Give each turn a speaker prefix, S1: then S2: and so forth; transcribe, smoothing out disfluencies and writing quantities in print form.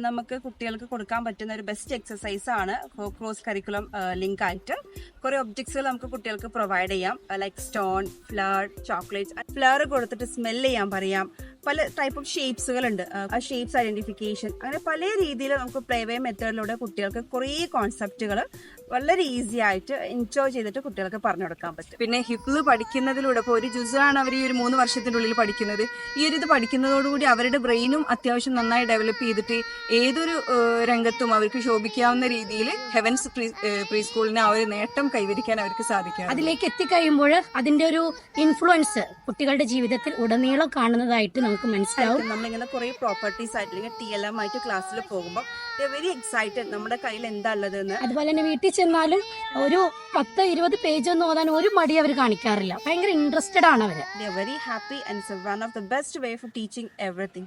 S1: നമുക്ക് കുട്ടികൾക്ക് കൊടുക്കാൻ പറ്റുന്ന ഒരു ബെസ്റ്റ് എക്സസൈസ് ആണ് ക്രോസ് കരിക്കുലം ലിങ്ക് ആയിട്ട് കുറെ ഒബ്ജക്ട്സുകൾ നമുക്ക് കുട്ടികൾക്ക് പ്രൊവൈഡ് ചെയ്യാം. Like stone, flower, chocolates. Flower കൊടുത്തിട്ട് സ്മെൽ ചെയ്യാൻ പറയാം. പല ടൈപ്പ് ഓഫ് ഷേപ്സുകൾ ഉണ്ട്. ആ ഷേപ്സ് ഐഡന്റിഫിക്കേഷൻ, അങ്ങനെ പല രീതിയിൽ നമുക്ക് പ്ലേവേ മെത്തേഡിലൂടെ കുട്ടികൾക്ക് കുറേ കോൺസെപ്റ്റുകൾ വളരെ ഈസി ആയിട്ട് എൻജോയ് ചെയ്തിട്ട് കുട്ടികൾക്ക് പറഞ്ഞു കൊടുക്കാൻ പറ്റും.
S2: പിന്നെ ഹിഫ്ള് പഠിക്കുന്നതിലൂടെ ഇപ്പോൾ ഒരു ജുസാണ് അവർ ഈ ഒരു 3 വർഷത്തിൻ്റെ ഉള്ളിൽ പഠിക്കുന്നത്. ഈ ഒരു ഇത് പഠിക്കുന്നതോടുകൂടി അവരുടെ ബ്രെയിനും അത്യാവശ്യം നന്നായി ഡെവലപ്പ് ചെയ്തിട്ട് ഏതൊരു രംഗത്തും അവർക്ക് ശോഭിക്കാവുന്ന രീതിയിൽ ഹെവൻസ് പ്രീ സ്കൂളിന് ആ ഒരു നേട്ടം കൈവരിക്കാൻ അവർക്ക് സാധിക്കും.
S3: അതിലേക്ക് എത്തിക്കഴിയുമ്പോൾ അതിന്റെ ഒരു ഇൻഫ്ലുവൻസ് കുട്ടികളുടെ ജീവിതത്തിൽ ഉടനീളം കാണുന്നതായിട്ട് നമുക്ക് മനസ്സിലാവും.
S1: നമ്മളിങ്ങനെ കുറെ പ്രോപ്പർട്ടീസ് ആയിട്ട് അല്ലെങ്കിൽ TLM ആയിട്ട് ക്ലാസ്സിൽ പോകുമ്പോൾ വെരി എക്സൈറ്റഡ് നമ്മുടെ കയ്യിൽ എന്താ ഉള്ളതെന്ന്.
S3: അതുപോലെ തന്നെ വീട്ടിൽ ചെന്നാലും ഒരു 10-20 പേജ് ഒന്നും ഓതാൻ ഒരു മടി അവർ കാണിക്കാറില്ല. ഭയങ്കര ഇൻട്രസ്റ്റഡ് ആണ് അവര്.
S1: They are very happy and it's one of the best way for teaching everything.